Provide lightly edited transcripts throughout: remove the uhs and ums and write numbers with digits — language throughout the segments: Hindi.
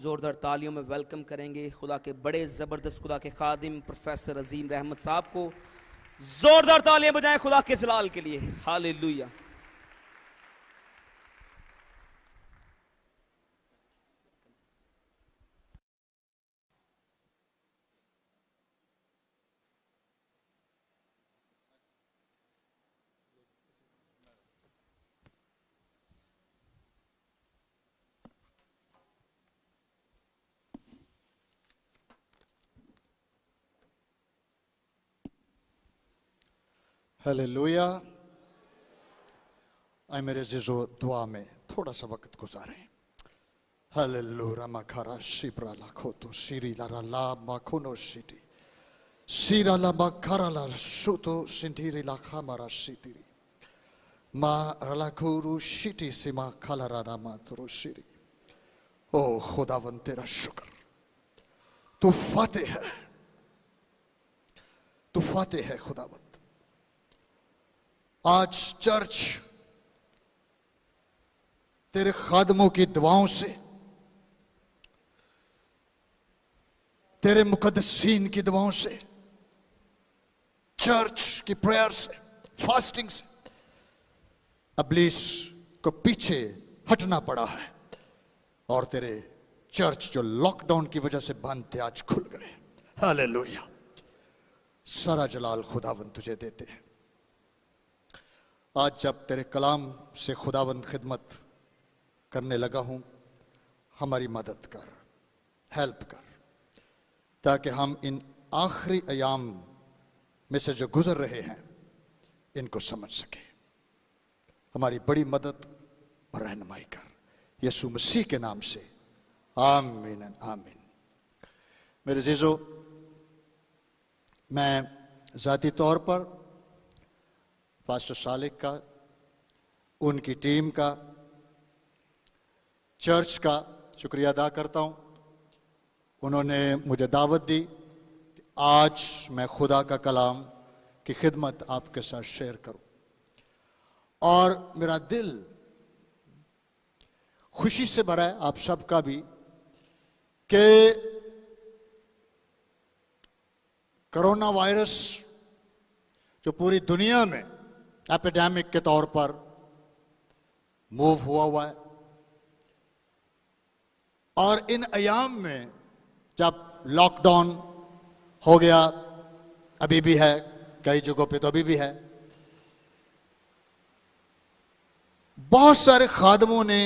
ज़ोरदार तालियों में वेलकम करेंगे खुदा के बड़े ज़बरदस्त खुदा के खादिम प्रोफेसर अजीम रहमत साहब को। ज़ोरदार तालियां बजाएं खुदा के जलाल के लिए। हालेलुया। हालेलुया। आए मेरे जिजो दुआ में थोड़ा सा वक्त गुजारें। हालेलुया मखारा शिब्रा लाखो तो सीरी लारा ला माखोनो सिटी सीरा ला मखारा ला शुतो सिंधीरी ला खामारा सिटीरी मा रलाखुरु सिटी सिमा खालारा नामा तुरु सिरी। ओ खुदावन तेरा शुक्र, तू फाते है, तू फाते है खुदावन। आज चर्च तेरे खादमों की दुआओं से, तेरे मुकद्दसीन की दुआओं से, चर्च की प्रेयर से, फास्टिंग से इब्लीस को पीछे हटना पड़ा है और तेरे चर्च जो लॉकडाउन की वजह से बंद थे आज खुल गए। हालेलुया। सारा जलाल खुदावंद तुझे देते हैं। आज जब तेरे कलाम से खुदावंद खिदमत करने लगा हूं, हमारी मदद कर, हेल्प कर, ताकि हम इन आखिरी अयाम में से जो गुजर रहे हैं इनको समझ सके। हमारी बड़ी मदद और रहनुमाई कर, यीशु मसीह के नाम से आमीन आमीन। मेरे जीजो, मैं ज़ाती तौर पर पास्टर सालिक का, उनकी टीम का, चर्च का शुक्रिया अदा करता हूं। उन्होंने मुझे दावत दी कि आज मैं खुदा का कलाम की खिदमत आपके साथ शेयर करूं, और मेरा दिल खुशी से भरा है, आप सबका भी, कि कोरोना वायरस जो पूरी दुनिया में एपिडेमिक के तौर पर मूव हुआ है, और इन अयाम में जब लॉकडाउन हो गया, अभी भी है, कई जगहों पे तो अभी भी है, बहुत सारे खादमों ने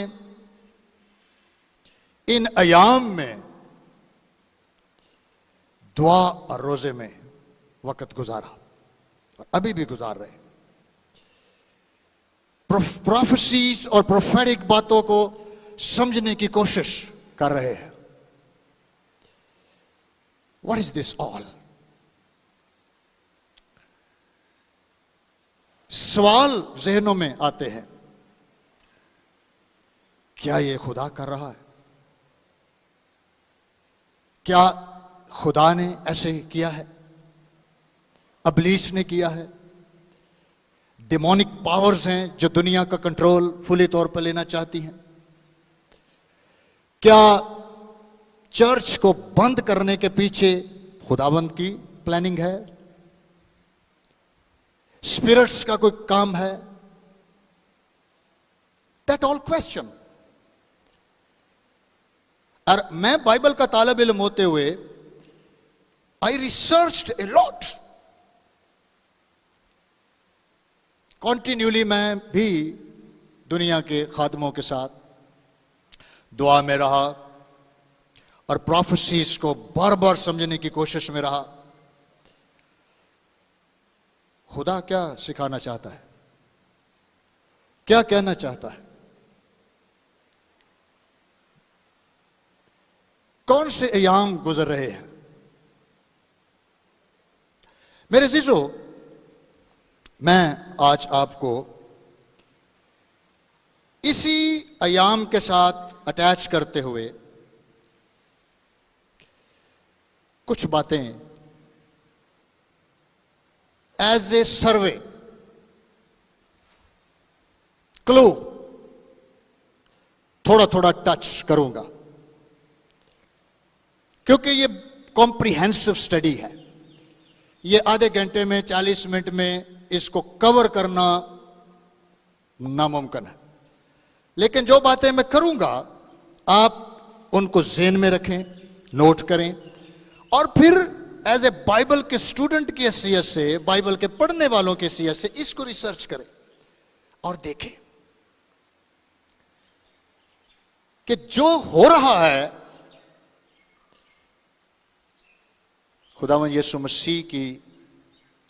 इन अयाम में दुआ और रोजे में वक्त गुजारा और अभी भी गुजार रहे। प्रोफेसीज और प्रोफेटिक बातों को समझने की कोशिश कर रहे हैं। What is this all? सवाल जहनों में आते हैं, क्या ये खुदा कर रहा है? क्या खुदा ने ऐसे किया है? इब्लीस ने किया है? डिमोनिक पावर्स हैं जो दुनिया का कंट्रोल फुली तौर पर लेना चाहती हैं? क्या चर्च को बंद करने के पीछे खुदाबंद की प्लानिंग है? स्पिरिट्स का कोई काम है? That all question. और मैं बाइबल का तालिब इल्म होते हुए आई रिसर्च्ड ए लॉट। कॉन्टिन्यूली मैं भी दुनिया के खादमों के साथ दुआ में रहा और प्रोफेसीज को बार बार समझने की कोशिश में रहा। खुदा क्या सिखाना चाहता है, क्या कहना चाहता है, कौन से अयाम गुजर रहे हैं? मेरे जीजो, मैं आज आपको इसी अयाम के साथ अटैच करते हुए कुछ बातें एज ए सर्वे, क्लू, थोड़ा थोड़ा टच करूंगा। क्योंकि ये कॉम्प्रिहेंसिव स्टडी है, ये आधे घंटे में 40 मिनट में इसको कवर करना नामुमकिन है। लेकिन जो बातें मैं करूंगा आप उनको ज़हन में रखें, नोट करें, और फिर एज ए बाइबल के स्टूडेंट की हैसियत से, बाइबल के पढ़ने वालों की हैसियत से इसको रिसर्च करें और देखें कि जो हो रहा है खुदावंद यीशु मसीह की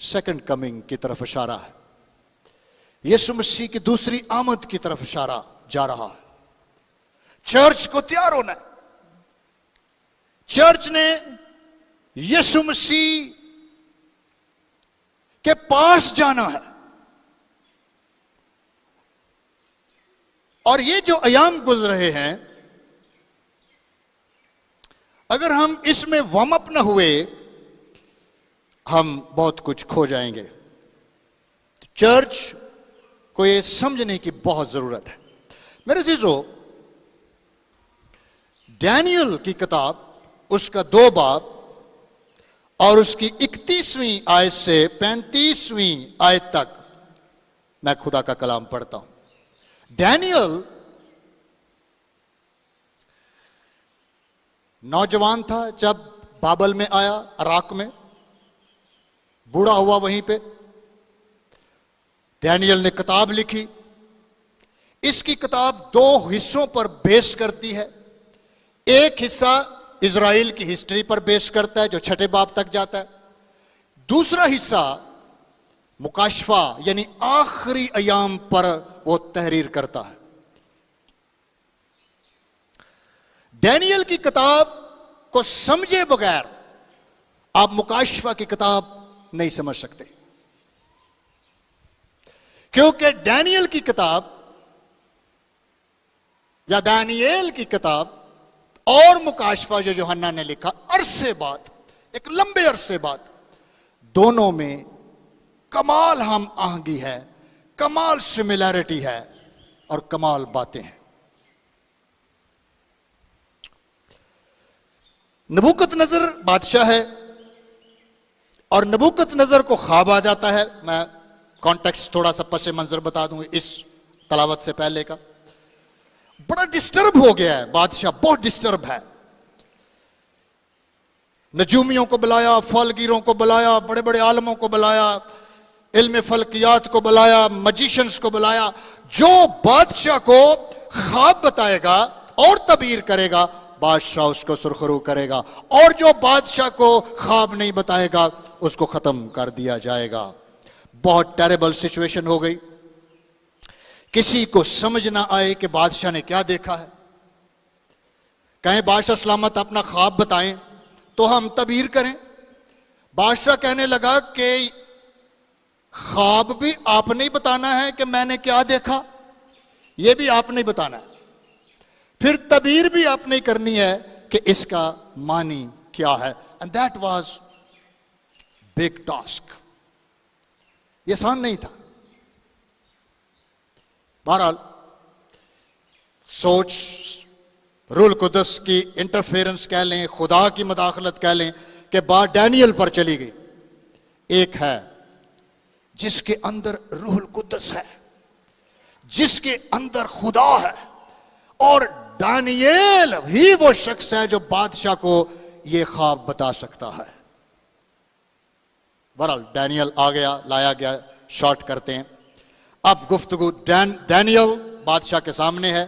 सेकंड कमिंग की तरफ इशारा है, यीशु मसीह की दूसरी आमद की तरफ इशारा जा रहा है। चर्च को तैयार होना है, चर्च ने यीशु मसीह के पास जाना है। और ये जो अयाम गुजर रहे हैं, अगर हम इसमें वार्म अप न हुए हम बहुत कुछ खो जाएंगे। तो चर्च को ये समझने की बहुत जरूरत है। मेरे अजीजों, डैनियल की किताब उसका 2 बाब और उसकी 31वीं आयत से 35वीं आयत तक मैं खुदा का कलाम पढ़ता हूं। डैनियल नौजवान था जब बाबल में आया, इराक में बूढ़ा हुआ वहीं पे। डैनियल ने किताब लिखी। इसकी किताब 2 हिस्सों पर बेस करती है। एक हिस्सा इजराइल की हिस्ट्री पर बेस करता है जो 6ठे बाब तक जाता है। दूसरा हिस्सा मुकाशफा यानी आखिरी अयाम पर वो तहरीर करता है। डैनियल की किताब को समझे बगैर आप मुकाशफा की किताब नहीं समझ सकते, क्योंकि डैनियल की किताब या दानियेल की किताब और मुकाशफा जो यूहन्ना ने लिखा, अरसे बाद, एक लंबे अरसे बाद, दोनों में कमाल हम आहंगी है, कमाल सिमिलैरिटी है और कमाल बातें हैं। नबूकतनजर बादशाह है और नबूकतनजर को ख्वाब आ जाता है। मैं कॉन्टेक्स्ट थोड़ा सा पसे मंजर बता दूं इस तलावत से पहले का। बड़ा डिस्टर्ब हो गया है बादशाह, बहुत डिस्टर्ब है। नजूमियों को बुलाया, फलगीरों को बुलाया, बड़े बड़े आलमों को बुलाया, इल्म फलकियात को बुलाया, मजिशियंस को बुलाया। जो बादशाह को ख्वाब बताएगा और तबीर करेगा, बादशाह उसको सुरखरू करेगा, और जो बादशाह को ख्वाब नहीं बताएगा उसको खत्म कर दिया जाएगा। बहुत टेरेबल सिचुएशन हो गई। किसी को समझ ना आए कि बादशाह ने क्या देखा है। कहें बादशाह सलामत अपना ख्वाब बताएं तो हम तबीर करें। बादशाह कहने लगा कि ख्वाब भी आपने ही बताना है कि मैंने क्या देखा, यह भी आपने ही बताना है, फिर तबीर भी आपने ही करनी है कि इसका मानी क्या है। And that was big task. यह आसान नहीं था। बहरहाल सोच, रूल कुदस की इंटरफेरेंस कह लें, खुदा की मदाखलत कह लें, कि बात डैनियल पर चली गई। एक है जिसके अंदर रूहुल कुदस है, जिसके अंदर खुदा है, और दानियेल ही वो शख्स है जो बादशाह को ये ख्वाब बता सकता है। बहरहाल डैनियल आ गया, लाया गया। शॉर्ट करते हैं। अब गुफ्तगू डैनियल बादशाह के सामने है।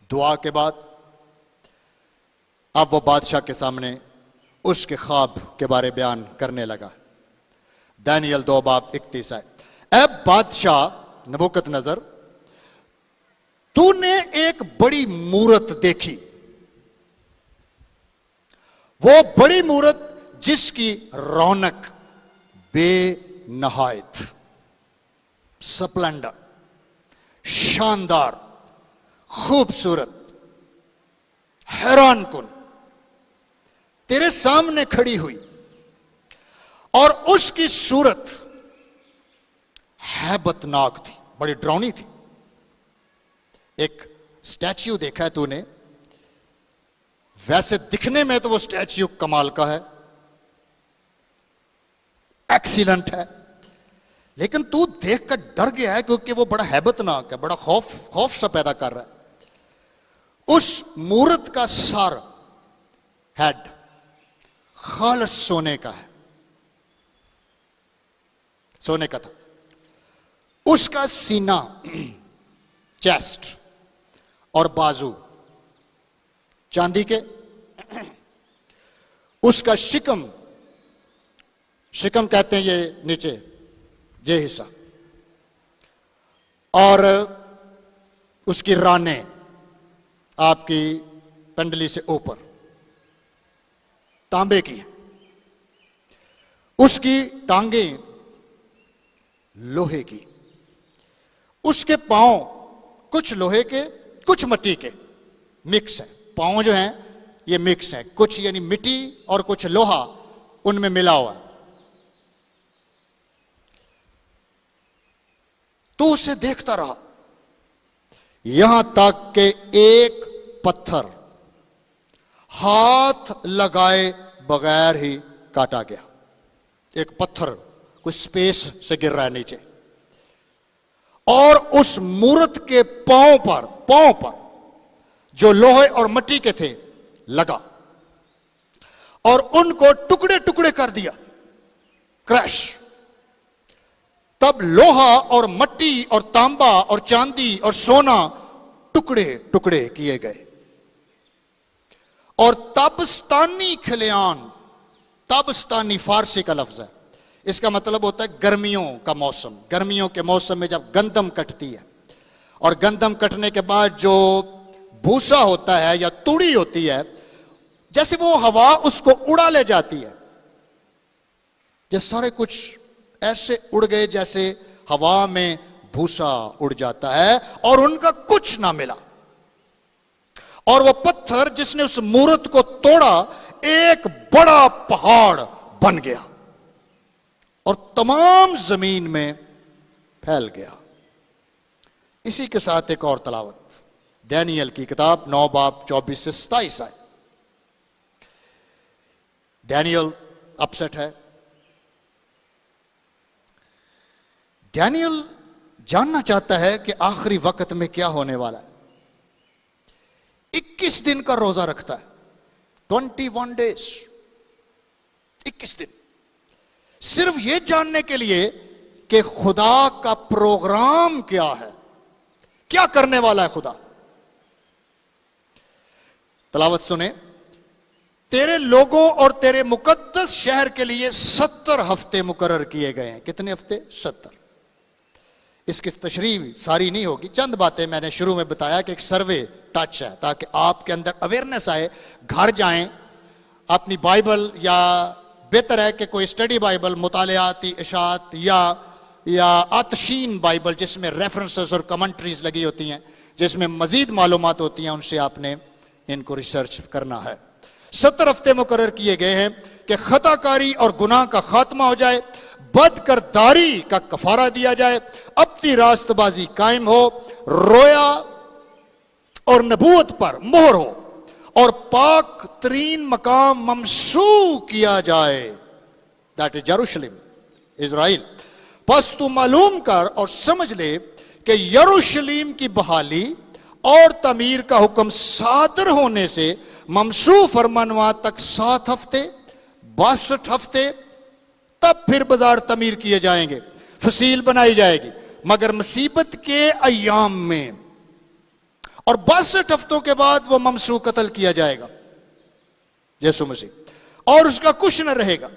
दुआ के बाद अब वो बादशाह के सामने उसके ख्वाब के बारे बयान करने लगा। दानियल 2 बाब 31 है। अब बादशाह नबूकतनजर, तूने एक बड़ी मूरत देखी। वो बड़ी मूरत जिसकी रौनक बेनहायत, स्प्लेंडर, शानदार, खूबसूरत, हैरान कुन तेरे सामने खड़ी हुई, और उसकी सूरत हैबतनाक थी, बड़ी डरावनी थी। एक स्टैच्यू देखा है तूने, वैसे दिखने में तो वो स्टैच्यू कमाल का है, एक्सीलेंट है, लेकिन तू देख कर डर गया है क्योंकि वो बड़ा हैबतनाक है, बड़ा खौफ सा पैदा कर रहा है। उस मूर्त का सर, हेड, खालिस सोने का है, सोने का था। उसका सीना, चेस्ट और बाजू चांदी के, उसका शिकम, शिकम कहते हैं ये नीचे ये हिस्सा, और उसकी रानें आपकी पंडली से ऊपर तांबे की है, उसकी टांगें लोहे की, उसके पांव कुछ लोहे के कुछ मिट्टी के मिक्स है, पांव जो हैं ये मिक्स है, कुछ यानी मिट्टी और कुछ लोहा उनमें मिला हुआ है। तो उसे देखता रहा यहां तक कि एक पत्थर हाथ लगाए बगैर ही काटा गया। एक पत्थर कुछ स्पेस से गिर रहा है नीचे, और उस मूर्त के पांव पर जो लोहे और मिट्टी के थे लगा और उनको टुकड़े टुकड़े कर दिया, क्रैश। तब लोहा और मिट्टी और तांबा और चांदी और सोना टुकड़े टुकड़े किए गए। और ताबस्तानी खलियान, ताबस्तानी फारसी का लफ्ज है, इसका मतलब होता है गर्मियों का मौसम। गर्मियों के मौसम में जब गंदम कटती है और गंदम कटने के बाद जो भूसा होता है या तूड़ी होती है, जैसे वो हवा उसको उड़ा ले जाती है, ये सारे कुछ ऐसे उड़ गए जैसे हवा में भूसा उड़ जाता है और उनका कुछ ना मिला। और वो पत्थर जिसने उस मूर्त को तोड़ा एक बड़ा पहाड़ बन गया और तमाम जमीन में फैल गया। इसी के साथ एक और तलावत, डैनियल की किताब 9 बाब 24 से 27 आए। डैनियल अपसेट है। डैनियल जानना चाहता है कि आखिरी वक्त में क्या होने वाला है। 21 दिन का रोजा रखता है, 21 डेज, 21 दिन, सिर्फ यह जानने के लिए कि खुदा का प्रोग्राम क्या है, क्या करने वाला है खुदा। तलावत सुने, तेरे लोगों और तेरे मुकद्दस शहर के लिए 70 हफ्ते मुकर्रर किए गए हैं। कितने हफ्ते? 70। इसकी तशरीह सारी नहीं होगी, चंद बातें मैंने शुरू में बताया कि एक सर्वे टच है ताकि आपके अंदर अवेयरनेस आए। घर जाएं, अपनी बाइबल, या बेहतर है कि कोई स्टडी बाइबल, मुतालियाती इशात या आतशीन बाइबल जिसमें रेफरेंसेस और कमेंट्रीज लगी होती हैं, जिसमें मजीद मालूमात होती हैं, उनसे आपने इनको रिसर्च करना है। 70 हफ्ते मुकर्रर किए गए हैं कि खताकारी और गुनाह का खात्मा हो जाए, बदकरदारी का कफारा दिया जाए, अपनी रास्तबाजी कायम हो, रोया और नबूवत पर मोहर हो और पाक तरीन मकाम ममसू किया जाए, दैट इज यरूशलेम, इजराइल। बस तू मालूम कर और समझ ले कि यरूशलेम की बहाली और तमीर का हुक्म सादर होने से ममसू फरमानवा तक 7 हफ्ते, 62 हफ्ते, तब फिर बाजार तमीर किए जाएंगे, फसील बनाई जाएगी। मगर मुसीबत के अय्याम में और 62 हफ्तों के बाद वो ममसू कत्ल किया जाएगा, यीशु मसीह, और उसका कुछ न रहेगा।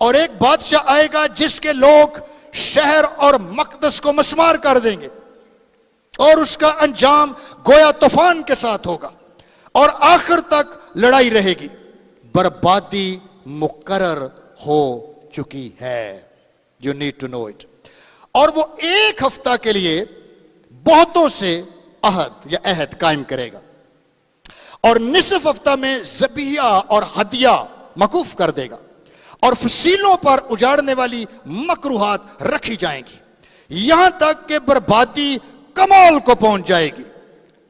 और एक बादशाह आएगा जिसके लोग शहर और मकदस को मस्मार कर देंगे और उसका अंजाम गोया तूफान के साथ होगा और आखिर तक लड़ाई रहेगी। बर्बादी मुकर्रर हो चुकी है, you need to know it. और वो 1 हफ्ता के लिए बहुतों से अहद या अहद कायम करेगा और निसफ हफ्ता में ज़बिया और हदिया मकूफ कर देगा और फसीलों पर उजाड़ने वाली मकरूहात रखी जाएंगी, यहां तक कि बर्बादी कमाल को पहुंच जाएगी।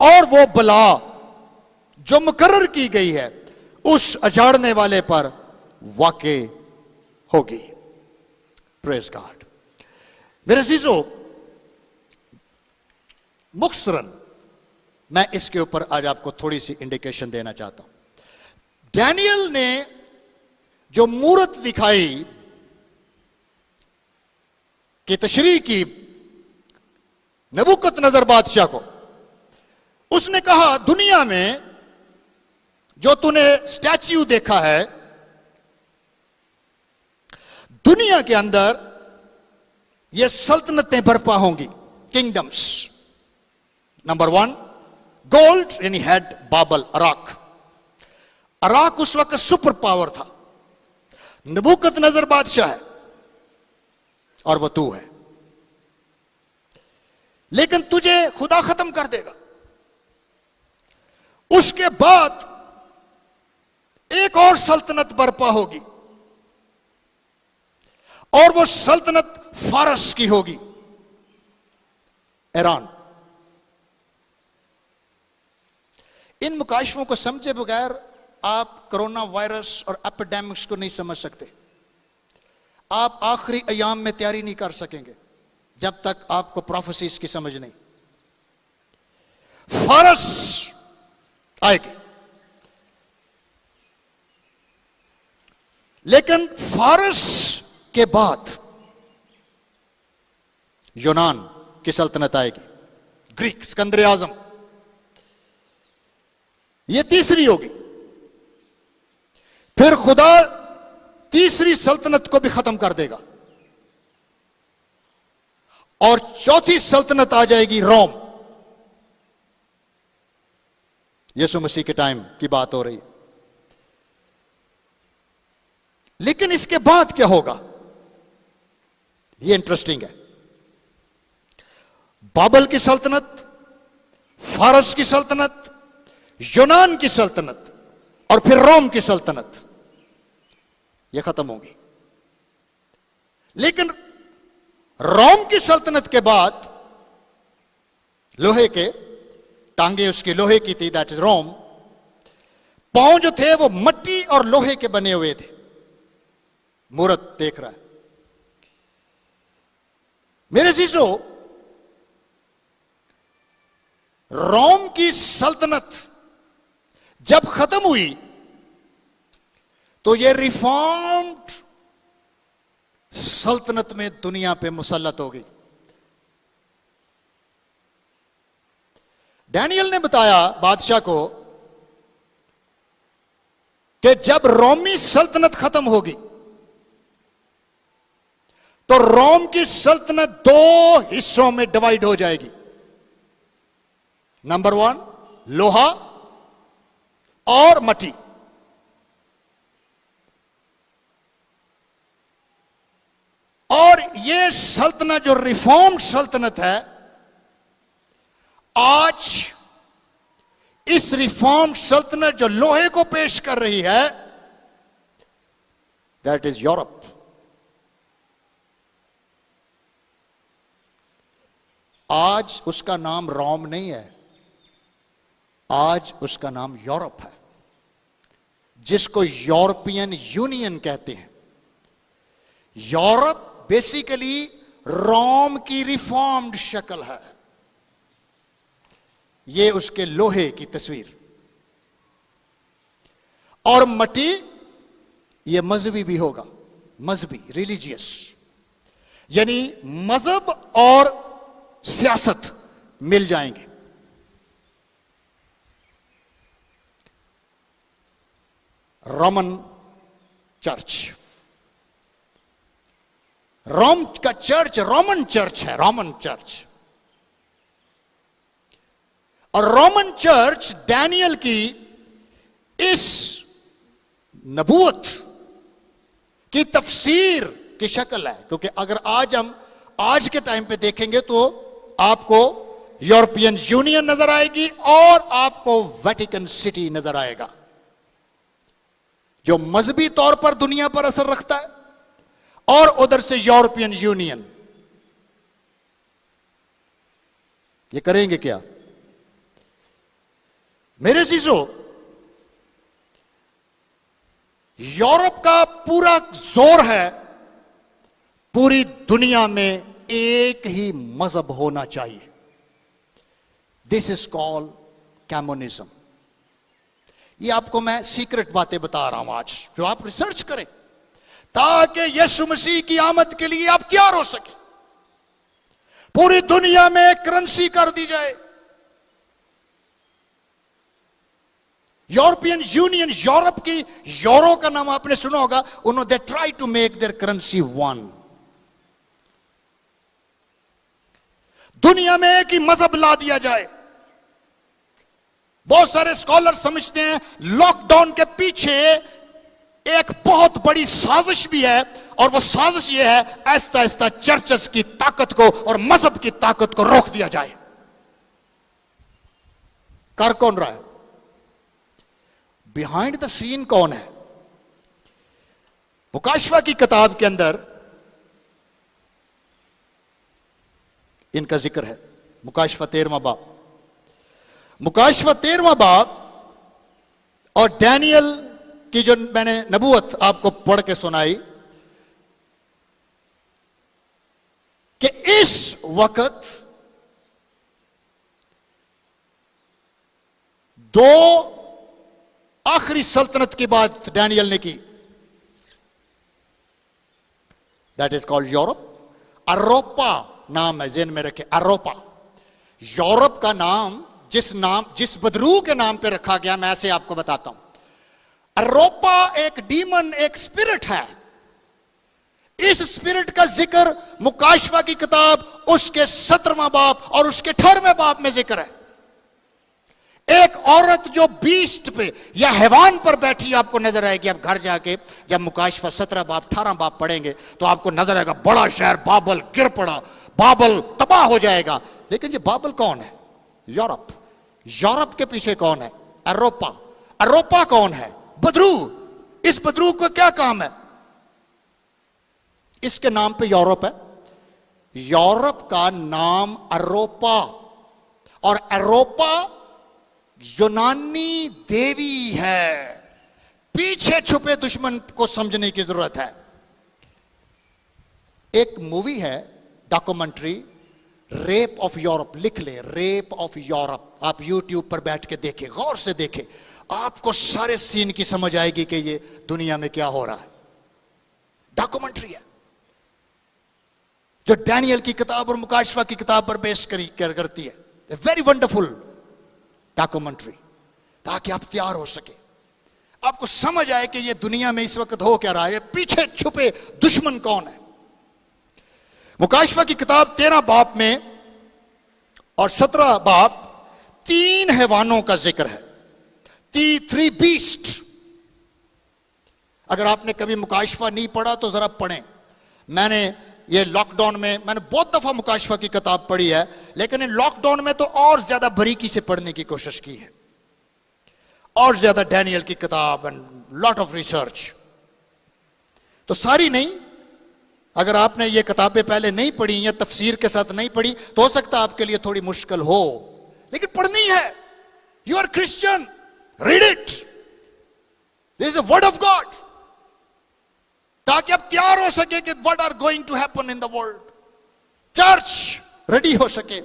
और वो बला जो मुकर्रर की गई है उस अजाड़ने वाले पर वाक़ई होगी। Praise God. मेरे अजीजों, मुख्तसरन मैं इसके ऊपर आज आपको थोड़ी सी इंडिकेशन देना चाहता हूं। डैनियल ने जो मूरत दिखाई कि तशरीह की नबूकदनेस्सर बादशाह को, उसने कहा दुनिया में जो तूने स्टैच्यू देखा है, दुनिया के अंदर ये सल्तनतें बर्पा होंगी, किंगडम्स। नंबर 1 गोल्ड, यानी हेड बाबल अराक। अराक उस वक्त सुपर पावर था। नबूकदनेस्सर बादशाह है और वह तू है, लेकिन तुझे खुदा खत्म कर देगा। उसके बाद एक और सल्तनत बर्पा होगी और वो सल्तनत फारस की होगी, ईरान। इन मुकाशफों को समझे बगैर आप कोरोना वायरस और एपिडेमिक्स को नहीं समझ सकते। आप आखिरी अयाम में तैयारी नहीं कर सकेंगे जब तक आपको प्रोफेसीज की समझ नहीं। फारस आएगी, लेकिन फारस के बाद यूनान की सल्तनत आएगी, ग्रीक, सिकंदर आजम। यह तीसरी होगी। फिर खुदा तीसरी सल्तनत को भी खत्म कर देगा और चौथी सल्तनत आ जाएगी, रोम। यीशु मसीह के टाइम की बात हो रही। लेकिन इसके बाद क्या होगा, यह इंटरेस्टिंग है। बाबल की सल्तनत, फारस की सल्तनत, यूनान की सल्तनत और फिर रोम की सल्तनत, यह खत्म होगी। लेकिन रोम की सल्तनत के बाद लोहे के टांगे उसकी लोहे की थी, दैट इज रोम। पांव जो थे वो मिट्टी और लोहे के बने हुए थे। मूरत देख रहा है। मेरे अजीजों, रोम की सल्तनत जब खत्म हुई तो यह रिफॉर्म्ड सल्तनत में दुनिया पे मुसल्लत हो गई। डैनियल ने बताया बादशाह को कि जब रोमी सल्तनत खत्म होगी तो रोम की सल्तनत 2 हिस्सों में डिवाइड हो जाएगी। नंबर 1 लोहा और मिट्टी। और यह सल्तनत जो रिफॉर्म्ड सल्तनत है, आज इस रिफॉर्म्ड सल्तनत जो लोहे को पेश कर रही है, दैट इज यूरोप। आज उसका नाम रोम नहीं है, आज उसका नाम यूरोप है, जिसको यूरोपियन यूनियन कहते हैं। यूरोप बेसिकली रोम की रिफॉर्म्ड शक्ल है। यह उसके लोहे की तस्वीर। और मिट्टी, यह मजहबी भी होगा, मजहबी, रिलीजियस, यानी मजहब और सियासत मिल जाएंगे। रोमन चर्च, रोम का चर्च रोमन चर्च है, रोमन चर्च। और रोमन चर्च डैनियल की इस नबूवत की तफसीर की शक्ल है। क्योंकि अगर आज हम आज के टाइम पे देखेंगे तो आपको यूरोपियन यूनियन नजर आएगी और आपको वेटिकन सिटी नजर आएगा, जो मजहबी तौर पर दुनिया पर असर रखता है, और उधर से यूरोपियन यूनियन। ये करेंगे क्या? मेरे अजीजों, यूरोप का पूरा जोर है पूरी दुनिया में एक ही मजहब होना चाहिए। This is called communism. ये आपको मैं सीक्रेट बातें बता रहा हूं आज, जो आप रिसर्च करें ताकि यीशु मसीह की आमद के लिए आप तैयार हो सके। पूरी दुनिया में करेंसी कर दी जाए। यूरोपियन यूनियन, यूरोप की यूरो का नाम आपने सुना होगा। उन्होंने they try to make their currency one. दुनिया में एक ही मजहब ला दिया जाए। बहुत सारे स्कॉलर समझते हैं लॉकडाउन के पीछे एक बहुत बड़ी साजिश भी है, और वो साजिश ये है आहिस्ता आहिस्ता चर्चेस की ताकत को और मजहब की ताकत को रोक दिया जाए। कर कौन रहा है? बिहाइंड द सीन कौन है? मुकाशफा की किताब के अंदर इनका जिक्र है। मुकाशफा 13वां बाब, मुकाशफा 13वां बाब और डैनियल की जो मैंने नबूवत आपको पढ़ के सुनाई कि इस वक्त दो आखिरी सल्तनत की बात डैनियल ने की। That is called Europe. Europa नाम है, जेन में रखे, अरोपा। यूरोप का नाम जिस बदरू के नाम पे रखा गया, मैं ऐसे आपको बताता हूं। अरोपा एक डीमन, एक स्पिरिट है। इस स्पिरिट का जिक्र मुकाशफा की किताब उसके 17वां बाब और उसके 18वें बाब में जिक्र है। एक औरत जो बीस्ट पे या हैवान पर बैठी आपको नजर आएगी। आप घर जाके जब मुकाशफा 17 बाब 18 बाब पढ़ेंगे तो आपको नजर आएगा बड़ा शहर बाबल गिर पड़ा, बाबल तबाह हो जाएगा। लेकिन ये बाबल कौन है? यूरोप। यूरोप के पीछे कौन है? अरोपा। अरोपा कौन है? बदरू। इस बदरू को क्या काम है? इसके नाम पे यूरोप है। यूरोप का नाम अरोपा, और अरोपा यूनानी देवी है। पीछे छुपे दुश्मन को समझने की जरूरत है। एक मूवी है डॉक्यूमेंट्री, रेप ऑफ यूरोप। लिख ले, रेप ऑफ यूरोप। आप यूट्यूब पर बैठ के देखें, गौर से देखें, आपको सारे सीन की समझ आएगी कि ये दुनिया में क्या हो रहा है। डॉक्यूमेंट्री है जो डैनियल की किताब और मुकाशफा की किताब पर बेस करती है। वेरी वंडरफुल डॉक्यूमेंट्री, ताकि आप तैयार हो सके, आपको समझ आए कि ये दुनिया में इस वक्त हो क्या रहा है, पीछे छुपे दुश्मन कौन है। मुकाशफा की किताब 13 बाब में और 17 बाब 3 हैवानों का जिक्र है। 3 बीस्ट। अगर आपने कभी मुकाशफा नहीं पढ़ा तो जरा पढ़ें। मैंने ये लॉकडाउन में मैंने बहुत दफा मुकाशफा की किताब पढ़ी है, लेकिन इन लॉकडाउन में तो और ज्यादा बारीकी से पढ़ने की कोशिश की है, और ज्यादा डैनियल की किताब एंड लॉट ऑफ रिसर्च। तो सारी नहीं, अगर आपने ये किताबें पहले नहीं पढ़ी या तफसीर के साथ नहीं पढ़ी तो हो सकता आपके लिए थोड़ी मुश्किल हो, लेकिन पढ़नी है। You are Christian, read it. This is a word of God, ताकि आप तैयार हो सके कि what are going to happen in the world. Church ready हो सके।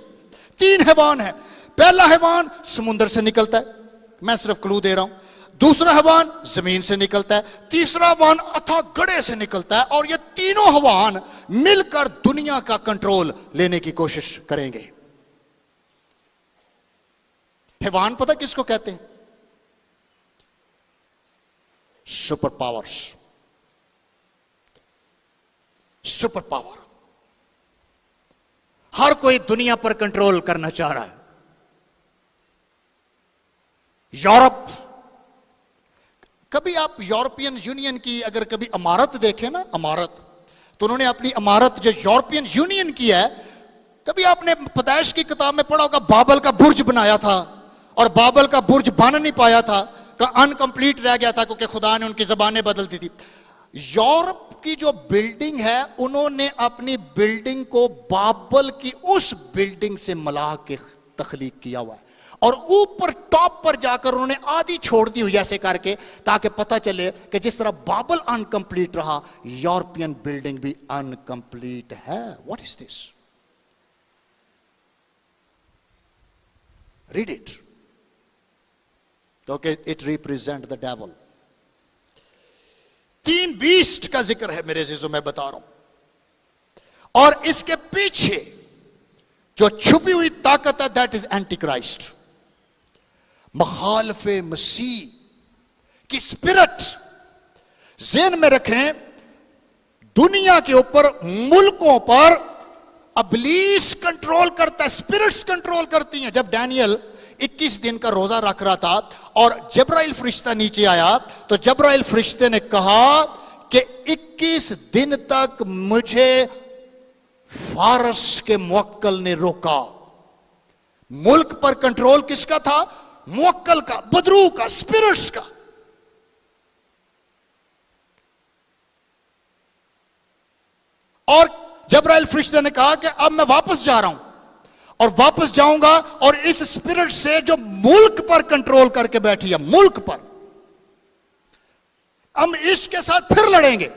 3 हैवान है। पहला हैवान समुद्र से निकलता है, मैं सिर्फ क्लू दे रहा हूं। दूसरा हैवान जमीन से निकलता है। तीसरा हैवान अथाह गड्ढे से निकलता है। और ये तीनों हैवान मिलकर दुनिया का कंट्रोल लेने की कोशिश करेंगे। हैवान पता किसको कहते हैं? Super powers. Super power. हर कोई दुनिया पर कंट्रोल करना चाह रहा है। यूरोप, कभी आप यूरोपियन यूनियन की अगर कभी इमारत देखें ना, इमारत, तो उन्होंने अपनी इमारत जो यूरोपियन यूनियन की है, कभी आपने पैदाइश की किताब में पढ़ा होगा बाबल का बुर्ज बनाया था, और बाबल का बुर्ज बन नहीं पाया था, का अनकंप्लीट रह गया था क्योंकि खुदा ने उनकी जबानें बदल दी थी। यूरोप की जो बिल्डिंग है, उन्होंने अपनी बिल्डिंग को बाबल की उस बिल्डिंग से मिला के तख्लीक किया हुआ है, और ऊपर टॉप पर जाकर उन्होंने आधी छोड़ दी हुई ऐसे करके, ताकि पता चले कि जिस तरह बाबल अनकंप्लीट रहा, यूरोपियन बिल्डिंग भी अनकंप्लीट है। What is this? Read it. Okay, it represent the devil. 3 beast का जिक्र है मेरे अजीजों, मैं बता रहा हूं, और इसके पीछे जो छुपी हुई ताकत है, दैट इज एंटी क्राइस्ट, मुखालफे मसीह की स्पिरिट। ज़हन में रखें, दुनिया के ऊपर, मुल्कों पर इब्लीस कंट्रोल करता है, स्पिरिट्स कंट्रोल करती हैं। जब डैनियल 21 दिन का रोजा रख रहा था और जब्राइल फरिश्ता नीचे आया, तो जब्राइल फरिश्ते ने कहा कि 21 दिन तक मुझे फारस के मुवक्किल ने रोका। मुल्क पर कंट्रोल किसका था? मुवक्किल का, बदरू का, स्पिरिट्स का। और जब्राइल फरिश्ते ने कहा कि अब मैं वापस जा रहा हूं, और वापस जाऊंगा और इस स्पिरिट से जो मुल्क पर कंट्रोल करके बैठी है, मुल्क पर, हम इसके साथ फिर लड़ेंगे,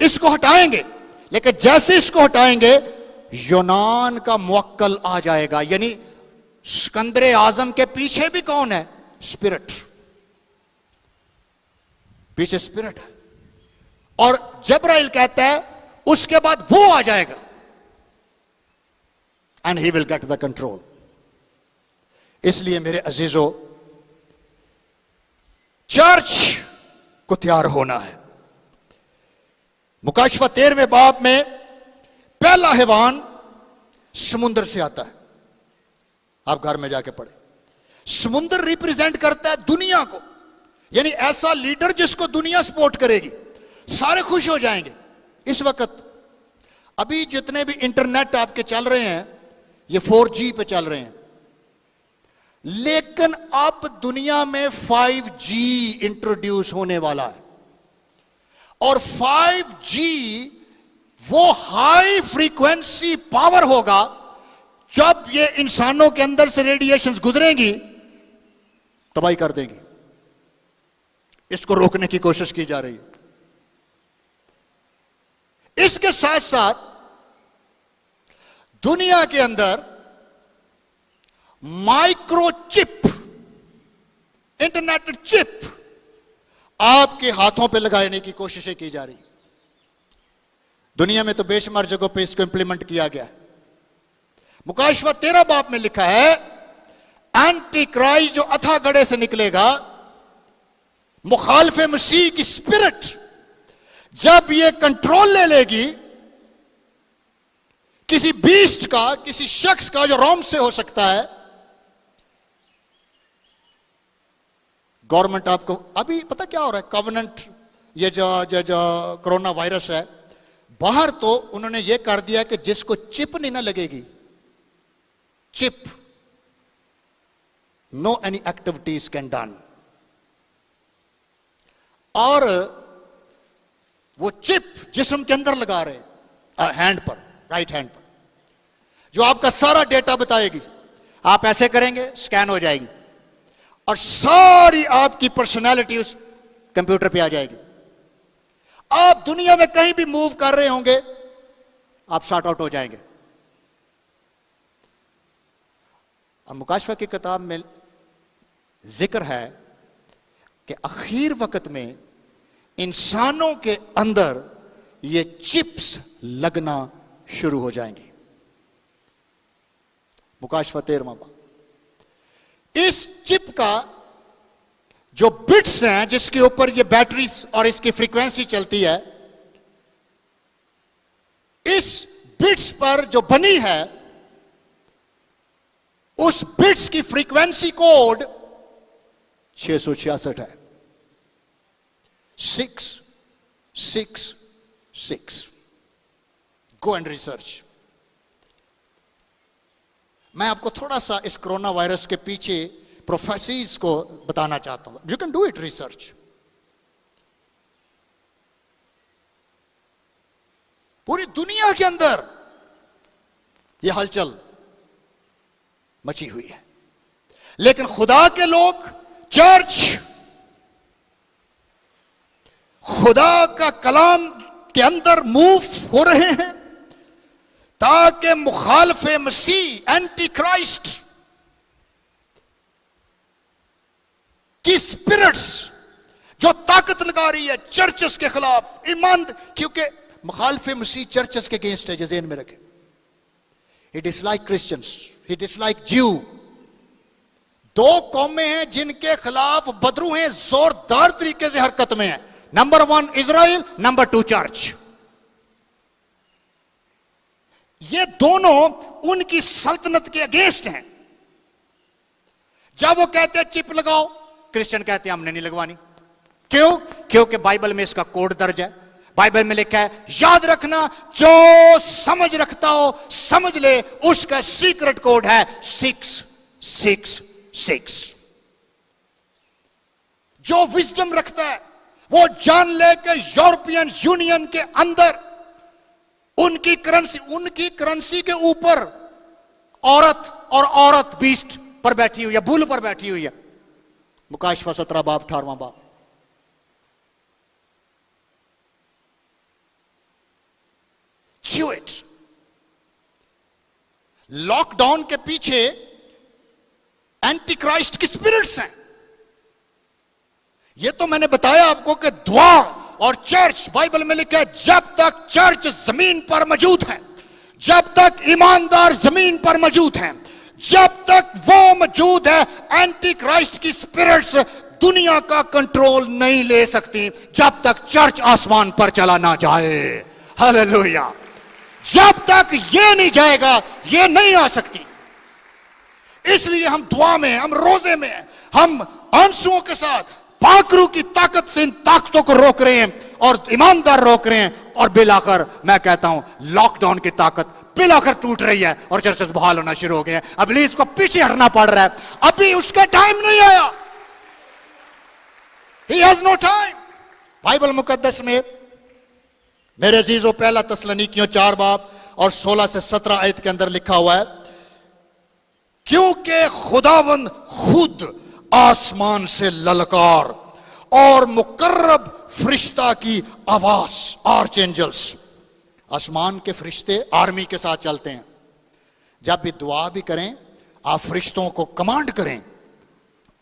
इसको हटाएंगे। लेकिन जैसे इसको हटाएंगे, यूनान का मुवक्किल आ जाएगा। यानी सिकंदर आजम के पीछे भी कौन है? स्पिरिट, पीछे स्पिरिट है। और जब्राइल कहता है उसके बाद वो आ जाएगा, and he will get the control. इसलिए मेरे अजीजों, चर्च को तैयार होना है। मुकाशफा 13वें बाब में पहला हैवान समुद्र से आता है। आप घर में जाके पढ़े। समुद्र रिप्रेजेंट करता है दुनिया को, यानी ऐसा लीडर जिसको दुनिया सपोर्ट करेगी, सारे खुश हो जाएंगे। इस वक्त अभी जितने भी इंटरनेट आपके चल रहे हैं, ये 4G पे चल रहे हैं, लेकिन अब दुनिया में 5G इंट्रोड्यूस होने वाला है। और 5G वो हाई फ्रीक्वेंसी पावर होगा, जब ये इंसानों के अंदर से रेडिएशंस गुजरेंगी, तबाही कर देंगी। इसको रोकने की कोशिश की जा रही है। इसके साथ साथ दुनिया के अंदर माइक्रोचिप, इंटरनेट चिप आपके हाथों पे लगाने की कोशिशें की जा रही। दुनिया में तो बेशुमार जगहों पे इसको इंप्लीमेंट किया गया है। मुकाशफा 13 बाब में लिखा है, एंटी क्राइस्ट जो अथाह गढ़े से निकलेगा, मुखालफे मसीह की स्पिरिट जब ये कंट्रोल ले लेगी, किसी बीस्ट का, किसी शख्स का जो रोम से हो सकता है। गवर्नमेंट आपको अभी पता क्या हो रहा है, कवनेंट, ये जो कोरोना वायरस है, बाहर तो उन्होंने ये कर दिया कि जिसको चिप नहीं ना लगेगी, chip, no any activities can done. और वो चिप जिस्म के अंदर लगा रहे हैं, हैंड पर, राइट हैंड पर, जो आपका सारा डेटा बताएगी। आप ऐसे करेंगे, स्कैन हो जाएगी, और सारी आपकी पर्सनालिटी उस कंप्यूटर पे आ जाएगी। आप दुनिया में कहीं भी मूव कर रहे होंगे, आप शॉर्ट आउट हो जाएंगे। अब मुकाशफा की किताब में जिक्र है कि आखिर वक्त में इंसानों के अंदर ये चिप्स लगना शुरू हो जाएंगी। मुकाशफा 13वां बाब। इस चिप का जो बिट्स हैं, जिसके ऊपर ये बैटरीज और इसकी फ्रीक्वेंसी चलती है, इस बिट्स पर जो बनी है, उस बिट्स की फ्रीक्वेंसी कोड 666 है। 666। Go and research. मैं आपको थोड़ा सा इस कोरोना वायरस के पीछे प्रोफेसीज को बताना चाहता हूं। You can do it research. पूरी दुनिया के अंदर यह हलचल मची हुई है, लेकिन खुदा के लोग, चर्च, खुदा का कलाम के अंदर मूव हो रहे हैं ताकि मुखालफे मसीह, एंटी क्राइस्ट की स्पिरिट्स जो ताकत लगा रही है चर्चेस के खिलाफ, ईमान, क्योंकि मुखालफे मसीह चर्चेस के अगेंस्ट है, जहन में रखें। ही डिसलाइक क्रिश्चियंस, ही डिसलाइक ज्यू। दो कौमें हैं जिनके खिलाफ बदरू हैं, जोरदार तरीके से हरकत में है। Number 1 Israel, number 2 church. ये दोनों उनकी सल्तनत के अगेंस्ट हैं। जब वो कहते हैं चिप लगाओ, क्रिश्चियन कहते हैं हमने नहीं लगवानी। क्यों? क्योंकि बाइबल में इसका कोड दर्ज है। बाइबल में लिखा है, याद रखना, जो समझ रखता हो समझ ले, उसका सीक्रेट कोड है 666। जो विजडम रखता है वो जान ले कि यूरोपियन यूनियन के अंदर उनकी करेंसी के ऊपर औरत और औरत बीस्ट पर बैठी हुई है, बुल पर बैठी हुई है। मुकाशफा 17 बाब 18वां बाब। च्यूइट। लॉकडाउन के पीछे एंटी क्राइस्ट की स्पिरिट्स हैं। यह तो मैंने बताया आपको कि दुआ और चर्च, बाइबल में लिखा है, जब तक चर्च जमीन पर मौजूद है, जब तक ईमानदार जमीन पर मौजूद हैं, जब तक वो मौजूद है, एंटी क्राइस्ट की स्पिरिट्स दुनिया का कंट्रोल नहीं ले सकती जब तक चर्च आसमान पर चला ना जाए। हालेलुया। जब तक ये नहीं जाएगा, ये नहीं आ सकती। इसलिए हम दुआ में, हम रोजे में, हम आंसुओं के साथ पाकरू की ताकत से इन ताकतों को रोक रहे हैं और ईमानदार रोक रहे हैं। और बिलाकर मैं कहता हूं, लॉकडाउन की ताकत बिलाकर टूट रही है और चर्चेस बहाल होना शुरू हो गए हैं। अब इसको पीछे हटना पड़ रहा है, अभी उसका टाइम नहीं आया। He has no time। Bible मुकद्दस में मेरे अजीजों, पहला तस्सलुनीकियों 4 बाब और 16 से 17 आयत के अंदर लिखा हुआ है, क्योंकि खुदावंद खुद आसमान से ललकार और मुकर्रब फरिश्ता की आवाज, आर्च एंजल्स, आसमान के फरिश्ते आर्मी के साथ चलते हैं। जब भी दुआ भी करें, आप फरिश्तों को कमांड करें,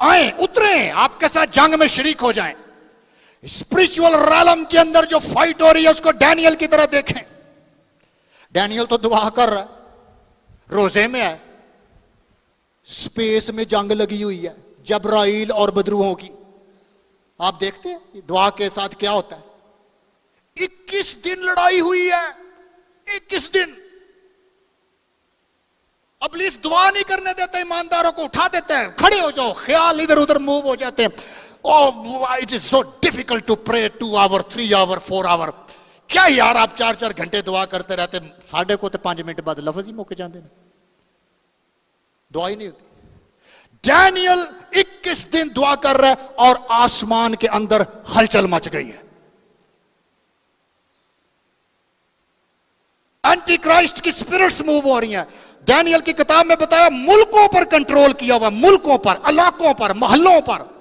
आए, उतरें, आपके साथ जंग में शरीक हो जाएं। स्पिरिचुअल रैलम के अंदर जो फाइट हो रही है उसको डैनियल की तरह देखें। डैनियल तो दुआ कर रहा है, रोजे में है, स्पेस में जंग लगी हुई है, जबराइल और बदरूहों की। आप देखते हैं दुआ के साथ क्या होता है। 21 दिन लड़ाई हुई है, 21 दिन। इब्लीस दुआ नहीं करने देता, ईमानदारों को उठा देता है, खड़े हो जाओ, ख्याल इधर उधर मूव हो जाते हैं। It is so difficult to pray 2 hour 3 hour 4 hour. क्या यार, आप 4-4 घंटे दुआ करते रहते, साढ़े को तो 5 मिनट बाद लफ्ज ही मुक जाते हैं, दुआ ही नहीं होती। डैनियल 21 दिन दुआ कर रहा है और आसमान के अंदर हलचल मच गई है। एंटी क्राइस्ट की स्पिरिट्स मूव हो रही हैं। डैनियल की किताब में बताया, मुल्कों पर कंट्रोल किया हुआ, मुल्कों पर, इलाकों पर, मोहल्लों पर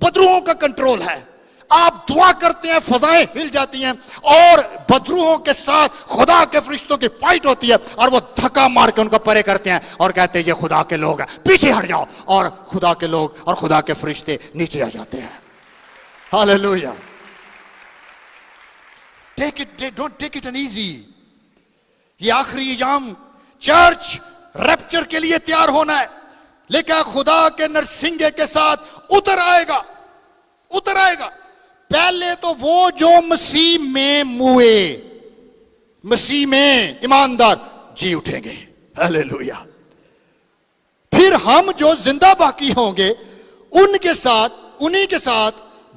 बदरूहों का कंट्रोल है। आप दुआ करते हैं, फजाएं हिल जाती हैं और बदरूहों के साथ खुदा के फरिश्तों की फाइट होती है और वो धक्का मार के उनको परे करते हैं और कहते हैं ये खुदा के लोग हैं, पीछे हट जाओ, और खुदा के लोग और खुदा के फरिश्ते नीचे आ जाते हैं। Hallelujah. Don't take it an easy. ये आखिरी अयाम, चर्च रैप्चर के लिए तैयार होना है, लेकिन खुदा के नरसिंगे के साथ उतर आएगा, उतर आएगा। पहले तो वो जो मसीह में मुए, मसीह में ईमानदार जी उठेंगे। हालेलुया। फिर हम जो जिंदा बाकी होंगे उनके साथ, उन्हीं के साथ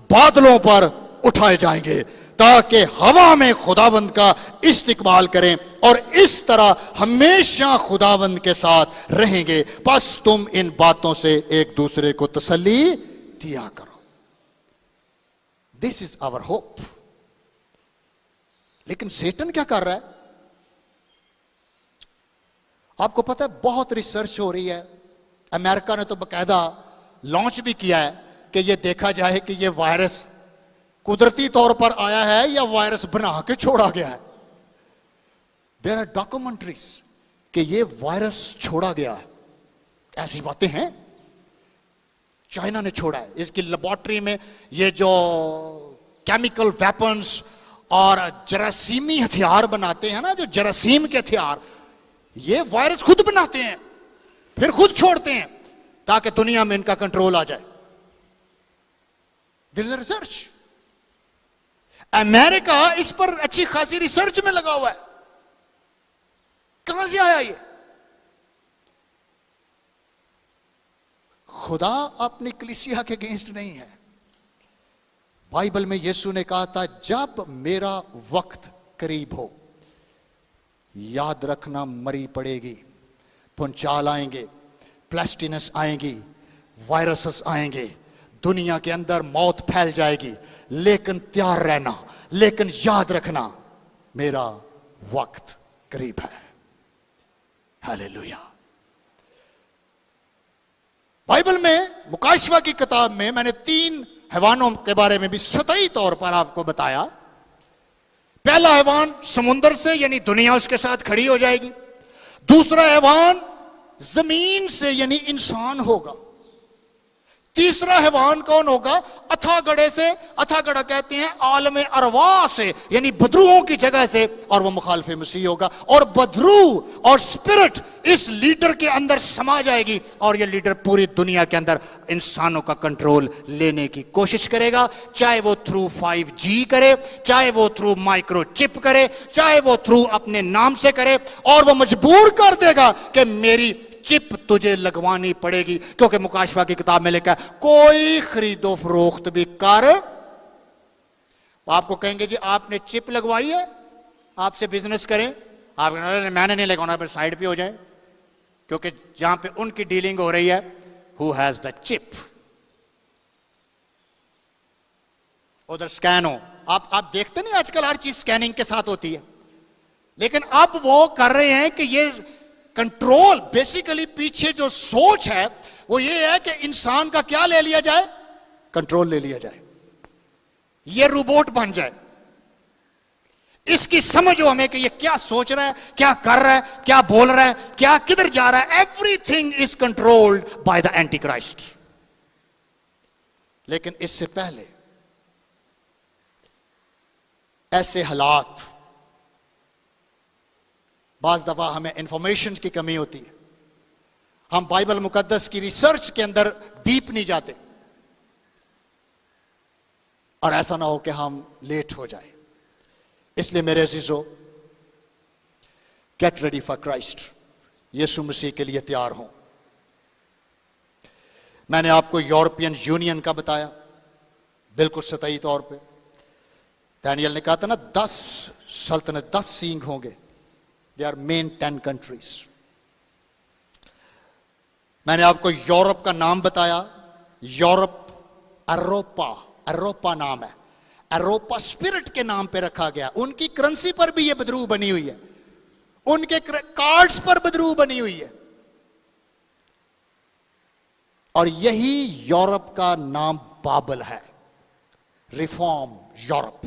बादलों पर उठाए जाएंगे ताकि हवा में खुदावंद का इस्तिकबाल करें और इस तरह हमेशा खुदावंद के साथ रहेंगे। बस तुम इन बातों से एक दूसरे को तसल्ली दिया करो। This is our hope. लेकिन सेटन क्या कर रहा है? आपको पता है, बहुत रिसर्च हो रही है, अमेरिका ने तो बकायदा लॉन्च भी किया है कि ये देखा जाए कि ये वायरस कुदरती तौर पर आया है या वायरस बना के छोड़ा गया है। देयर आर डॉक्यूमेंट्रीज कि ये वायरस छोड़ा गया है। ऐसी बातें हैं, चाइना ने छोड़ा है। इसकी लेबोरेटरी में ये जो केमिकल वेपन्स और जरासीमी हथियार बनाते हैं ना, जो जरासीम के हथियार, ये वायरस खुद बनाते हैं फिर खुद छोड़ते हैं ताकि दुनिया में इनका कंट्रोल आ जाए। This is research. अमेरिका इस पर अच्छी खासी रिसर्च में लगा हुआ है। कहां से आया ये? खुदा अपनी कलीसिया के अगेंस्ट नहीं है। बाइबल में यीशु ने कहा था, जब मेरा वक्त करीब हो, याद रखना मरी पड़ेगी, पुंचाल आएंगे, प्लेस्टिनस आएंगी, वायरसेस आएंगे, दुनिया के अंदर मौत फैल जाएगी, लेकिन तैयार रहना, लेकिन याद रखना मेरा वक्त करीब है। हालेलुया। बाइबल में मुकाशवा की किताब में मैंने 3 हैवानों के बारे में भी सतही तौर पर आपको बताया। पहला हैवान समुद्र से यानी दुनिया उसके साथ खड़ी हो जाएगी। दूसरा हैवान जमीन से यानी इंसान होगा। तीसरा हैवान कौन होगा? अथागढ़े से, अथागढ़ा कहते हैं आलम अरवा से यानी बदरूहों की जगह से, और वो मुखालिफ मसीह होगा। और बदरू और स्पिरिट इस लीडर के अंदर समा जाएगी और ये लीडर पूरी दुनिया के अंदर इंसानों का कंट्रोल लेने की कोशिश करेगा, चाहे वो थ्रू 5G करे, चाहे वो थ्रू माइक्रोचिप करे, चाहे वो थ्रू अपने नाम से करे, और वो मजबूर कर देगा कि मेरी चिप तुझे लगवानी पड़ेगी, क्योंकि मुकाशवा की किताब में लिखा है कोई खरीदो फरोख्त भी कर। आपको कहेंगे जी आपने चिप लगवाई है, आपसे बिजनेस करें, आप मैंने नहीं लगवाना, फिर साइड पे हो जाए, क्योंकि जहां पे उनकी डीलिंग हो रही है, हु हैज द चिप, उधर स्कैन हो। आप देखते नहीं आजकल हर चीज स्कैनिंग के साथ होती है, लेकिन अब वो कर रहे हैं कि ये कंट्रोल, बेसिकली पीछे जो सोच है वो ये है कि इंसान का क्या ले लिया जाए? कंट्रोल ले लिया जाए, ये रोबोट बन जाए। इसकी समझ हो हमें कि ये क्या सोच रहा है, क्या कर रहा है, क्या बोल रहा है, क्या किधर जा रहा है। Everything is controlled by the anti Christ. लेकिन इससे पहले ऐसे हालात, बाज दफा हमें इंफॉर्मेशन की कमी होती है, हम बाइबल मुकद्दस की रिसर्च के अंदर डीप नहीं जाते, और ऐसा ना हो कि हम लेट हो जाए। इसलिए मेरे अजीजों, गेट रेडी फॉर क्राइस्ट, यीशु मसीह के लिए तैयार हों। मैंने आपको यूरोपियन यूनियन का बताया, बिल्कुल सतही तौर पे। दानियल ने कहा था ना 10 सल्तनत, 10 सींग होंगे। They are main 10 countries. मैंने आपको यूरोप का नाम बताया, यूरोप अरोपा, अरोपा नाम है, अरोपा स्पिरिट के नाम पे रखा गया। उनकी करेंसी पर भी ये बदरू बनी हुई है, उनके कार्ड्स पर बदरू बनी हुई है, और यही यूरोप का नाम बाबल है, रिफॉर्म यूरोप।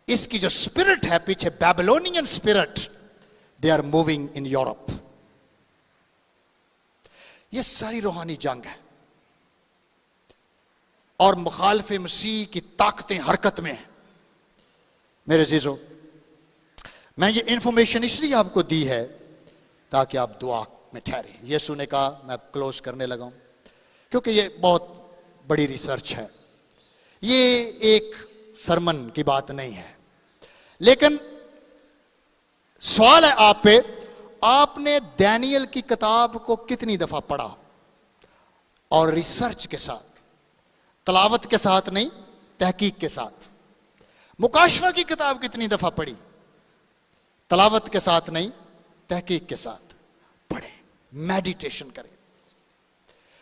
इसकी जो स्पिरिट है पीछे, Babylonian spirit, they are moving in Europe. ये सारी रूहानी जंग है, और मुखालिफ मसीह की ताकतें हरकत में हैं। मेरे अजीजों, मैं ये इंफॉर्मेशन इसलिए आपको दी है ताकि आप दुआ में ठहरे। यीशु ने कहा, मैं क्लोज करने लगा हूं, क्योंकि ये बहुत बड़ी रिसर्च है, ये एक सरमन की बात नहीं है। लेकिन सवाल है आप पे, आपने दानियल की किताब को कितनी दफा पढ़ा? और रिसर्च के साथ, तलावत के साथ नहीं, तहकीक के साथ। मुकाशवा की किताब कितनी दफा पढ़ी? तलावत के साथ नहीं, तहकीक के साथ पढ़ें, मेडिटेशन करें,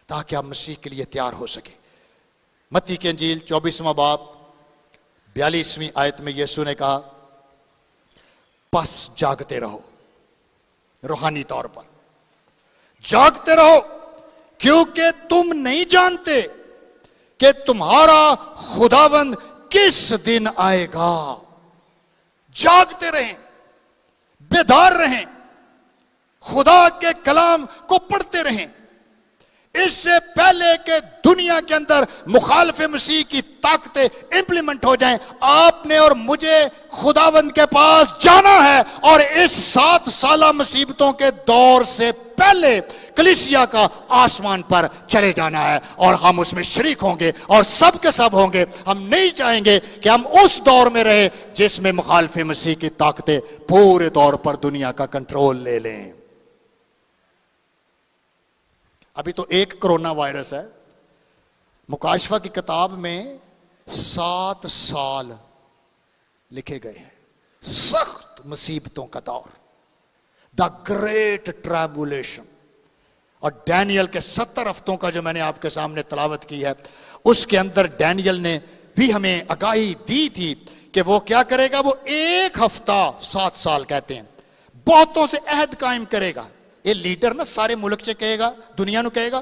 ताकि आप मसीह के लिए तैयार हो सके। मत्ती की अंजील 24वां बाब 42वीं आयत में यीशु ने कहा, बस जागते रहो, रूहानी तौर पर जागते रहो, क्योंकि तुम नहीं जानते कि तुम्हारा खुदावंद किस दिन आएगा। जागते रहें, बेदार रहें, खुदा के कलाम को पढ़ते रहें। इससे पहले कि दुनिया के अंदर मुखालिफ मसीह की ताकतें इंप्लीमेंट हो जाएं, आपने और मुझे खुदावंद के पास जाना है और इस 7 साला मुसीबतों के दौर से पहले कलीसिया का आसमान पर चले जाना है और हम उसमें शरीक होंगे और सब के सब होंगे। हम नहीं चाहेंगे कि हम उस दौर में रहे जिसमें मुखालिफ मसीह की ताकतें पूरे दौर पर दुनिया का कंट्रोल ले लें। अभी तो एक कोरोना वायरस है, मुकाशफा की किताब में 7 साल लिखे गए हैं, सख्त मुसीबतों का दौर, द ग्रेट ट्रैबुलेशन। और डैनियल के 70 हफ्तों का जो मैंने आपके सामने तलावत की है, उसके अंदर डैनियल ने भी हमें आगाही दी थी कि वो क्या करेगा। वो 1 हफ्ता 7 साल कहते हैं, बहुतों से अहद कायम करेगा। ये लीडर ना सारे मुल्क से कहेगा, दुनिया को कहेगा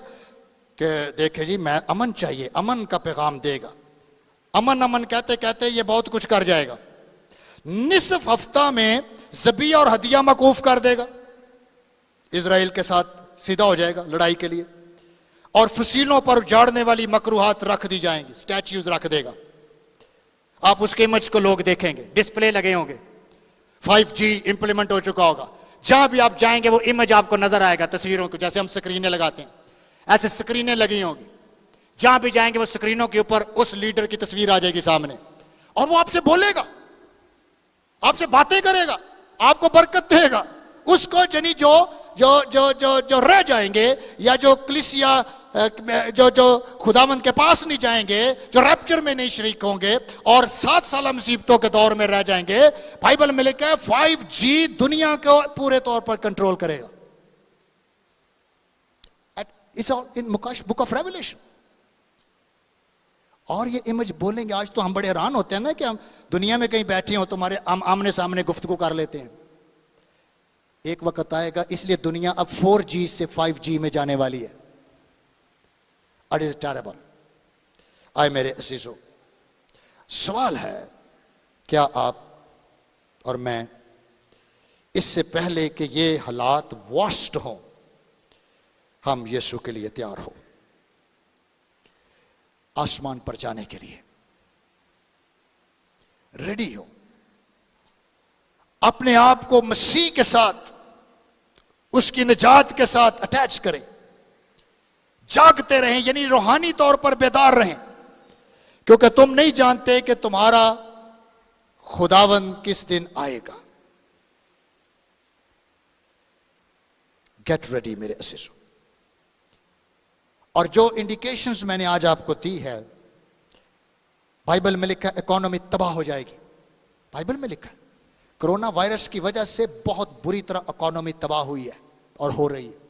कि देखे जी मैं अमन चाहिए, अमन का पैगाम देगा। अमन अमन कहते कहते ये बहुत कुछ कर जाएगा। निसफ हफ्ता में ज़बिया और हदिया मकूफ कर देगा, इजराइल के साथ सीधा हो जाएगा लड़ाई के लिए। और फसीलों पर उजाड़ने वाली मकरूहात रख दी जाएंगी, स्टैच्यूज रख देगा। आप उसके इमेज को लोग देखेंगे, डिस्प्ले लगे होंगे, 5G इंप्लीमेंट हो चुका होगा। जहां भी आप जाएंगे वो इमेज आपको नजर आएगा, तस्वीरों को, जैसे हम स्क्रीनें लगाते हैं ऐसे स्क्रीनें लगी होंगी। जहां भी जाएंगे वो स्क्रीनों के ऊपर उस लीडर की तस्वीर आ जाएगी सामने और वो आपसे बोलेगा, आपसे बातें करेगा, आपको बरकत देगा। उसको जनी जो जो जो जो जो रह जाएंगे या जो कलीसिया जो खुदावंद के पास नहीं जाएंगे, जो रैप्चर में नहीं शरीक होंगे और 7 साल मुसीबतों के दौर में रह जाएंगे, बाइबल में लिखा है 5G दुनिया को पूरे तौर पर कंट्रोल करेगा। It's in book of revelation. और ये इमेज बोलेंगे। आज तो हम बड़े हैरान होते हैं ना कि हम दुनिया में कहीं बैठे हो, तुम्हारे आमने सामने गुफ्तगू कर लेते हैं। एक वक्त आएगा, इसलिए दुनिया अब 4G से 5G में जाने वाली है। It is terrible. आए मेरे अजीजों, सवाल है, क्या आप और मैं इससे पहले कि ये हालात वर्स्ट हों, हम यीशु के लिए तैयार हो, आसमान पर जाने के लिए रेडी हो, अपने आप को मसीह के साथ, उसकी निजात के साथ अटैच करें, जागते रहें, यानी रूहानी तौर पर बेदार रहें, क्योंकि तुम नहीं जानते कि तुम्हारा खुदावंद किस दिन आएगा। गेट रेडी मेरे अजीजों। और जो इंडिकेशंस मैंने आज आपको दी है, बाइबल में लिखा है इकोनॉमी तबाह हो जाएगी। बाइबल में लिखा है कोरोना वायरस की वजह से बहुत बुरी तरह इकोनॉमी तबाह हुई है और हो रही है।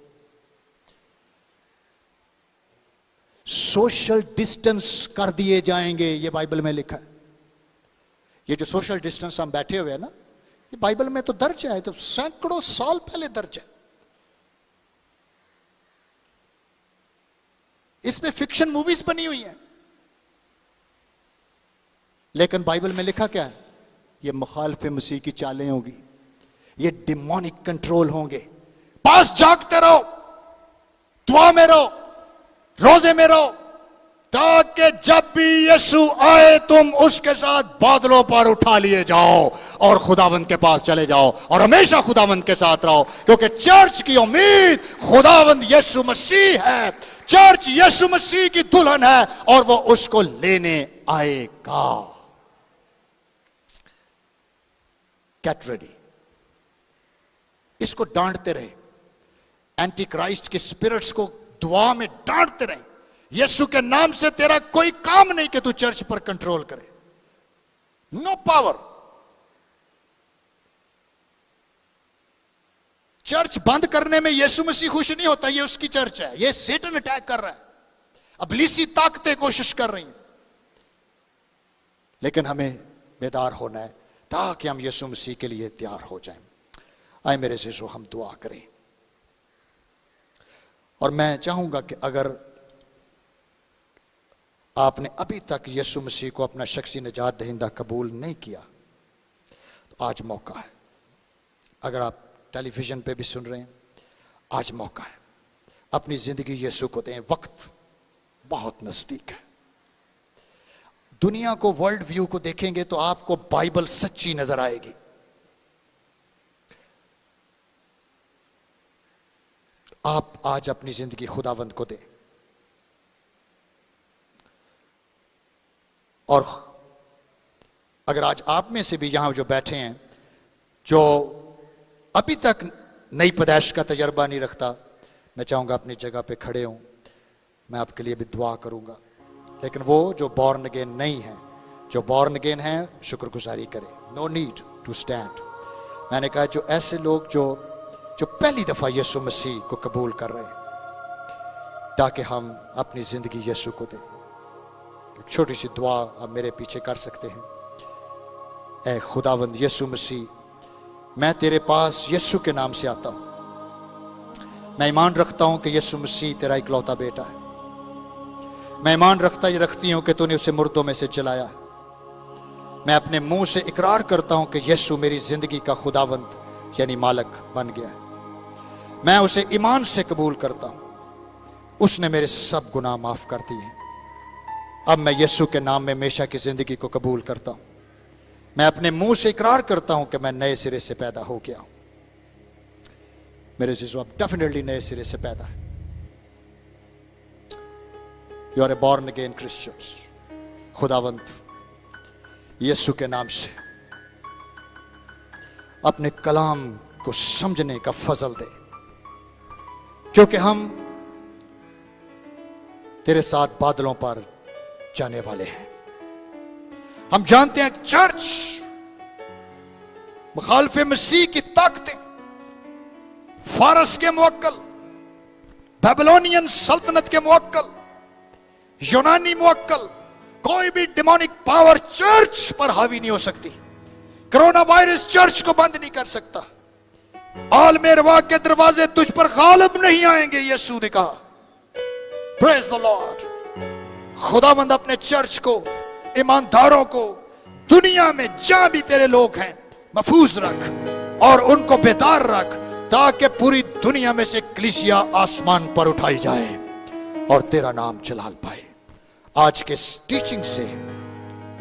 सोशल डिस्टेंस कर दिए जाएंगे, ये बाइबल में लिखा है। ये जो सोशल डिस्टेंस हम बैठे हुए हैं ना, ये बाइबल में तो दर्ज है, तो सैकड़ों साल पहले दर्ज है। इसमें फिक्शन मूवीज बनी हुई हैं, लेकिन बाइबल में लिखा क्या है? ये मुखालिफ मसीह की चालें होगी, ये डिमोनिक कंट्रोल होंगे। पास जागते रहो, दुआ में रहो, रोजे में रहो, ताकि जब भी यीशु आए तुम उसके साथ बादलों पर उठा लिए जाओ और खुदावंद के पास चले जाओ और हमेशा खुदावंद के साथ रहो, क्योंकि चर्च की उम्मीद खुदावंद यीशु मसीह है। चर्च यीशु मसीह की दुल्हन है और वो उसको लेने आएगा। Get ready. इसको डांटते रहे, एंटी क्राइस्ट के स्पिरिट्स को दुआ में डांटते रहे। यीशु के नाम से तेरा कोई काम नहीं कि तू चर्च पर कंट्रोल करे। No power. चर्च बंद करने में यीशु मसीह खुश नहीं होता, ये उसकी चर्च है। ये सेटन अटैक कर रहा है, इब्लीसी ताकतें कोशिश कर रही हैं। लेकिन हमें बेदार होना है ताकि हम यीशु मसीह के लिए तैयार हो जाएं। आए मेरे अज़ीज़ों, हम दुआ करें। और मैं चाहूंगा कि अगर आपने अभी तक यीशु मसीह को अपना शख्सी निजात दहिंदा कबूल नहीं किया तो आज मौका है। अगर आप टेलीविजन पे भी सुन रहे हैं, आज मौका है, अपनी जिंदगी यीशु को दें। वक्त बहुत नजदीक है। दुनिया को, वर्ल्ड व्यू को देखेंगे तो आपको बाइबल सच्ची नजर आएगी। आप आज अपनी जिंदगी खुदावंद को दें। और अगर आज आप में से भी यहां जो बैठे हैं, जो अभी तक नई पैदाइश का तजर्बा नहीं रखता, मैं चाहूंगा अपनी जगह पे खड़े हों, मैं आपके लिए भी दुआ करूंगा। लेकिन वो जो बॉर्न अगेन नहीं है, जो बॉर्न अगेन है, शुक्रगुजारी करें। No need to stand. मैंने कहा जो ऐसे लोग जो पहली दफा यीशु मसीह को कबूल कर रहे हैं, ताकि हम अपनी जिंदगी यीशु को दें। एक छोटी सी दुआ आप मेरे पीछे कर सकते हैं। ऐ खुदावंद यीशु मसीह, मैं तेरे पास यीशु के नाम से आता हूं। मैं ईमान रखता हूं कि यीशु मसीह तेरा इकलौता बेटा है। मैं ईमान रखती हूं कि तूने उसे मुर्दों में से जलाया है। मैं अपने मुंह से इकरार करता हूं कि यीशु मेरी जिंदगी का खुदावंद यानी मालिक बन गया है। मैं उसे ईमान से कबूल करता हूं। उसने मेरे सब गुनाह माफ कर दिए। अब मैं यीशु के नाम में हमेशा की जिंदगी को कबूल करता हूं। मैं अपने मुंह से इकरार करता हूं कि मैं नए सिरे से पैदा हो गया हूं। मेरे जीजू, आप डेफिनेटली नए सिरे से पैदा है। You are a born again Christians. खुदावंत यीशु के नाम से अपने कलाम को समझने का फजल दे, क्योंकि हम तेरे साथ बादलों पर जाने वाले हैं। हम जानते हैं चर्च मुखालिफ मसीह की ताकतें, फारस के मुवक्कल, बेबीलोनियन सल्तनत के मुवक्कल, यूनानी मुवक्कल, कोई भी डिमोनिक पावर चर्च पर हावी नहीं हो सकती। कोरोना वायरस चर्च को बंद नहीं कर सकता। आलमे रवा के दरवाजे तुझ पर गालिब नहीं आएंगे, यीशु ने कहा। Praise the Lord. खुदावंद अपने चर्च को, ईमानदारों को दुनिया में जहां भी तेरे लोग हैं महफूज रख और उनको बेदार रख, ताकि पूरी दुनिया में से कलीसिया आसमान पर उठाई जाए और तेरा नाम जलाल पाए। आज के टीचिंग से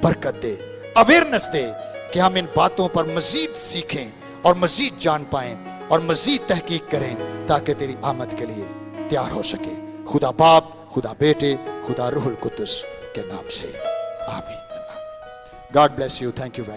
बरकत दे, अवेयरनेस दे कि हम इन बातों पर मजीद सीखें और मजीद जान पाएं और मजीद तहकीक करें, ताकि तेरी आमद के लिए तैयार हो सके। खुदा बाप, खुदा बेटे, खुदा रूहुल कुद्दुस के नाम से आमीन। God bless you. Thank you very much.